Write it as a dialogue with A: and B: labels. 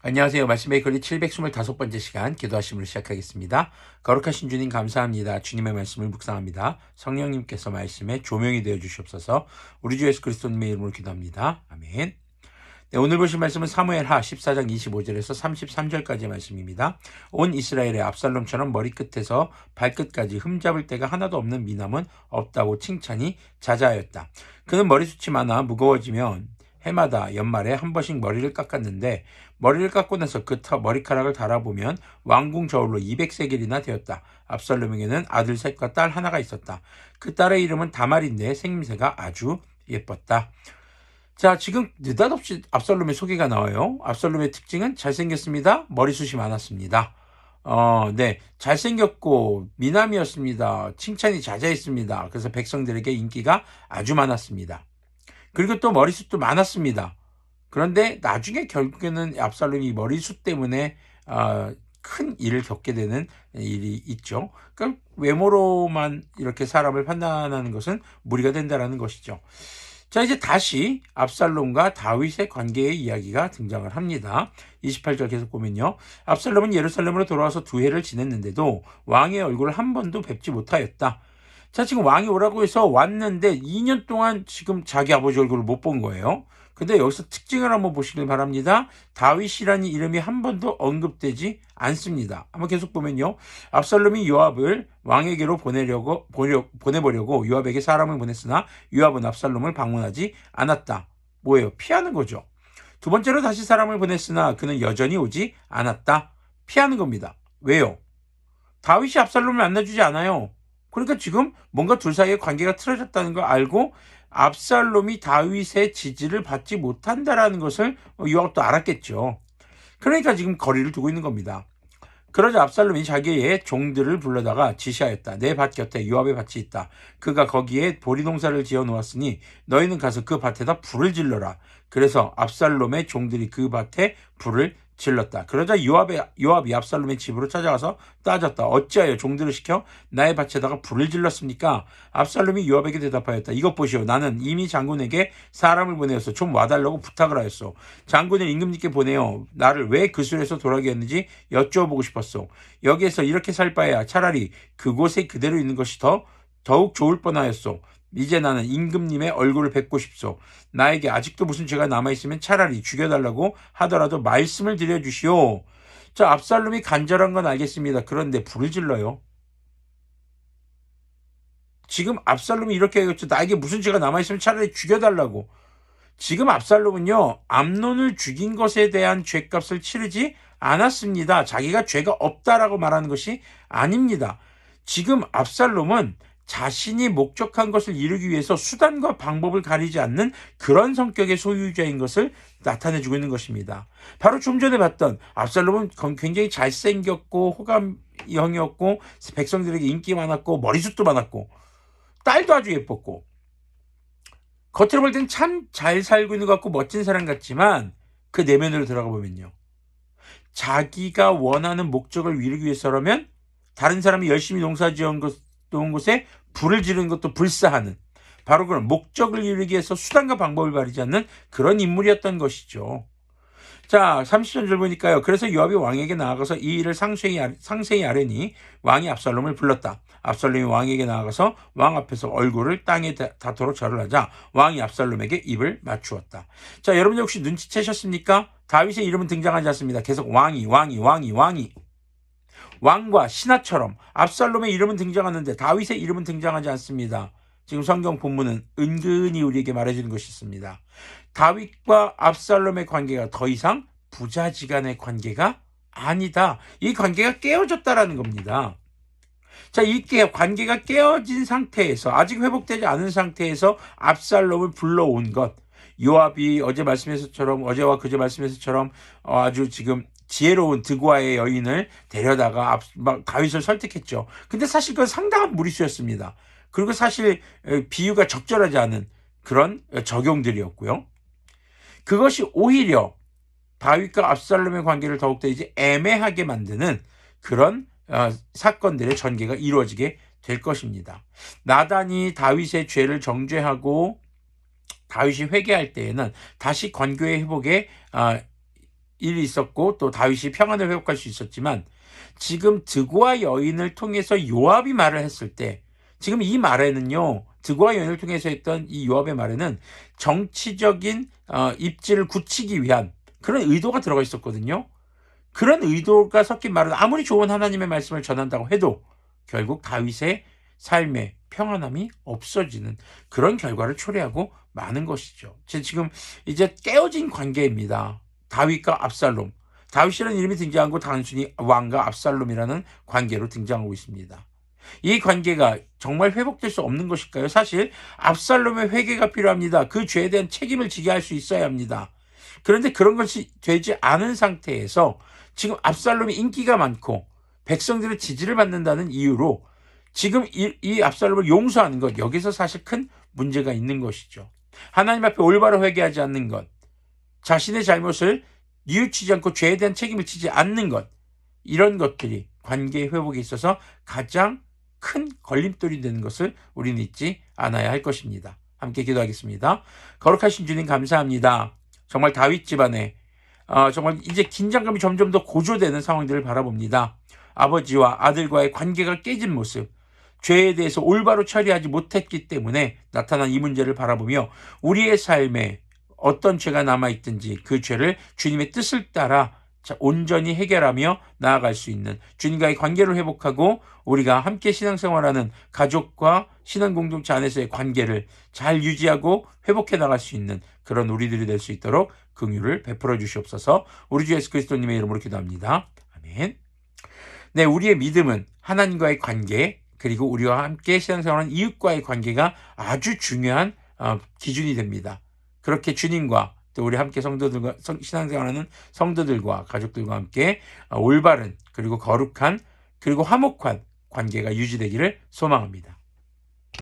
A: 안녕하세요. 말씀의 거리 725번째 시간 기도하심으로 시작하겠습니다. 거룩하신 주님 감사합니다. 주님의 말씀을 묵상합니다. 성령님께서 말씀에 조명이 되어 주시옵소서. 우리 주 예수 그리스도님의 이름으로 기도합니다. 아멘. 네, 오늘 보실 말씀은 사무엘하 14장 25절에서 33절까지의 말씀입니다. 온 이스라엘의 압살롬처럼 머리끝에서 발끝까지 흠잡을 데가 하나도 없는 미남은 없다고 칭찬이 자자하였다. 그는 머리숱이 많아 무거워지면 해마다 연말에 한 번씩 머리를 깎았는데 머리를 깎고 나서 그 머리카락을 달아보면 왕궁 저울로 200세겔이나 되었다. 압살롬에게는 아들 셋과 딸 하나가 있었다. 그 딸의 이름은 다말인데 생김새가 아주 예뻤다. 자, 지금 느닷없이 압살롬의 소개가 나와요. 압살롬의 특징은 잘생겼습니다. 머리숱이 많았습니다. 네. 잘생겼고 미남이었습니다. 칭찬이 자자했습니다. 그래서 백성들에게 인기가 아주 많았습니다. 그리고 또 머리숱도 많았습니다. 그런데 나중에 결국에는 압살롬이 머리숱 때문에 큰 일을 겪게 되는 일이 있죠. 그러니까 외모로만 이렇게 사람을 판단하는 것은 무리가 된다는 것이죠. 자, 이제 다시 압살롬과 다윗의 관계의 이야기가 등장을 합니다. 28절 계속 보면요. 압살롬은 예루살렘으로 돌아와서 2해를 지냈는데도 왕의 얼굴을 한 번도 뵙지 못하였다. 자, 지금 왕이 오라고 해서 왔는데 2년 동안 지금 자기 아버지 얼굴을 못 본 거예요. 근데 여기서 특징을 한번 보시길 바랍니다. 다윗이라는 이름이 한 번도 언급되지 않습니다. 한번 계속 보면요. 압살롬이 요압을 왕에게로 보내보려고 요압에게 사람을 보냈으나 요압은 압살롬을 방문하지 않았다. 뭐예요? 피하는 거죠. 두 번째로 다시 사람을 보냈으나 그는 여전히 오지 않았다. 피하는 겁니다. 왜요? 다윗이 압살롬을 만나주지 않아요. 그러니까 지금 뭔가 둘 사이의 관계가 틀어졌다는 걸 알고 압살롬이 다윗의 지지를 받지 못한다라는 것을 요압도 알았겠죠. 그러니까 지금 거리를 두고 있는 겁니다. 그러자 압살롬이 자기의 종들을 불러다가 지시하였다. 내 밭 곁에 요압의 밭이 있다. 그가 거기에 보리 농사를 지어 놓았으니 너희는 가서 그 밭에다 불을 질러라. 그래서 압살롬의 종들이 그 밭에 불을 질렀다. 그러자 요압이 압살롬의 집으로 찾아가서 따졌다. 어찌하여 종들을 시켜 나의 밭에다가 불을 질렀습니까? 압살롬이 요압에게 대답하였다. 이것 보시오. 나는 이미 장군에게 사람을 보내어서 좀 와달라고 부탁을 하였소. 장군을 임금님께 보내어 나를 왜 그 술에서 돌아오게 했는지 여쭈어보고 싶었소. 여기에서 이렇게 살 바에야 차라리 그곳에 그대로 있는 것이 더욱 좋을 뻔하였소. 이제 나는 임금님의 얼굴을 뵙고 싶소. 나에게 아직도 무슨 죄가 남아있으면 차라리 죽여달라고 하더라도 말씀을 드려주시오. 자, 압살롬이 간절한 건 알겠습니다. 그런데 불을 질러요. 지금 압살롬이 이렇게 얘기했죠. 나에게 무슨 죄가 남아있으면 차라리 죽여달라고. 지금 압살롬은요, 암논을 죽인 것에 대한 죄값을 치르지 않았습니다. 자기가 죄가 없다라고 말하는 것이 아닙니다. 지금 압살롬은 자신이 목적한 것을 이루기 위해서 수단과 방법을 가리지 않는 그런 성격의 소유자인 것을 나타내주고 있는 것입니다. 바로 좀 전에 봤던 압살롬은 굉장히 잘생겼고 호감형이었고 백성들에게 인기 많았고 머리숱도 많았고 딸도 아주 예뻤고 겉으로 볼 땐 참 잘 살고 있는 것 같고 멋진 사람 같지만 그 내면으로 들어가 보면요. 자기가 원하는 목적을 이루기 위해서라면 다른 사람이 열심히 농사 지은 곳에 불을 지르는 것도 불사하는 바로 그런 목적을 이루기 위해서 수단과 방법을 가리지 않는 그런 인물이었던 것이죠. 자, 30절 보니까요. 그래서 요압이 왕에게 나아가서 이 일을 상세히 아뢰니 왕이 압살롬을 불렀다. 압살롬이 왕에게 나아가서 왕 앞에서 얼굴을 땅에 닿도록 절을 하자 왕이 압살롬에게 입을 맞추었다. 자, 여러분 혹시 눈치채셨습니까? 다윗의 이름은 등장하지 않습니다. 계속 왕이. 왕과 신하처럼 압살롬의 이름은 등장하는데 다윗의 이름은 등장하지 않습니다. 지금 성경 본문은 은근히 우리에게 말해주는 것이 있습니다. 다윗과 압살롬의 관계가 더 이상 부자지간의 관계가 아니다. 이 관계가 깨어졌다라는 겁니다. 자, 이 관계가 깨어진 상태에서 아직 회복되지 않은 상태에서 압살롬을 불러온 것. 요압이 어제와 그제 말씀에서처럼 아주 지금 지혜로운 드고아의 여인을 데려다가 다윗을 설득했죠. 근데 사실 그건 상당한 무리수였습니다. 그리고 사실 비유가 적절하지 않은 그런 적용들이었고요. 그것이 오히려 다윗과 압살롬의 관계를 더욱더 이제 애매하게 만드는 그런 사건들의 전개가 이루어지게 될 것입니다. 나단이 다윗의 죄를 정죄하고 다윗이 회개할 때에는 다시 관계의 회복에 일이 있었고 또 다윗이 평안을 회복할 수 있었지만 지금 득과 여인을 통해서 요압이 말을 했을 때 지금 이 말에는요. 득과 여인을 통해서 했던 이 요압의 말에는 정치적인 입지를 굳히기 위한 그런 의도가 들어가 있었거든요. 그런 의도가 섞인 말은 아무리 좋은 하나님의 말씀을 전한다고 해도 결국 다윗의 삶의 평안함이 없어지는 그런 결과를 초래하고 마는 것이죠. 지금 이제 깨어진 관계입니다. 다윗과 압살롬. 다윗이라는 이름이 등장한 거 단순히 왕과 압살롬이라는 관계로 등장하고 있습니다. 이 관계가 정말 회복될 수 없는 것일까요? 사실 압살롬의 회개가 필요합니다. 그 죄에 대한 책임을 지게 할 수 있어야 합니다. 그런데 그런 것이 되지 않은 상태에서 지금 압살롬이 인기가 많고 백성들의 지지를 받는다는 이유로 지금 이 압살롬을 용서하는 것, 여기서 사실 큰 문제가 있는 것이죠. 하나님 앞에 올바로 회개하지 않는 것, 자신의 잘못을 뉘우치지 않고 죄에 대한 책임을 지지 않는 것, 이런 것들이 관계 회복에 있어서 가장 큰 걸림돌이 되는 것을 우리는 잊지 않아야 할 것입니다. 함께 기도하겠습니다. 거룩하신 주님 감사합니다. 정말 다윗 집안에 정말 이제 긴장감이 점점 더 고조되는 상황들을 바라봅니다. 아버지와 아들과의 관계가 깨진 모습, 죄에 대해서 올바로 처리하지 못했기 때문에 나타난 이 문제를 바라보며 우리의 삶에 어떤 죄가 남아있든지 그 죄를 주님의 뜻을 따라 온전히 해결하며 나아갈 수 있는 주님과의 관계를 회복하고 우리가 함께 신앙생활하는 가족과 신앙 공동체 안에서의 관계를 잘 유지하고 회복해 나갈 수 있는 그런 우리들이 될 수 있도록 긍휼을 베풀어 주시옵소서. 우리 주 예수 그리스도님의 이름으로 기도합니다. 아멘. 네, 우리의 믿음은 하나님과의 관계 그리고 우리와 함께 신앙생활하는 이웃과의 관계가 아주 중요한 기준이 됩니다. 그렇게 주님과 또 우리 함께 성도들과 신앙생활하는 성도들과 가족들과 함께 올바른 그리고 거룩한 그리고 화목한 관계가 유지되기를 소망합니다.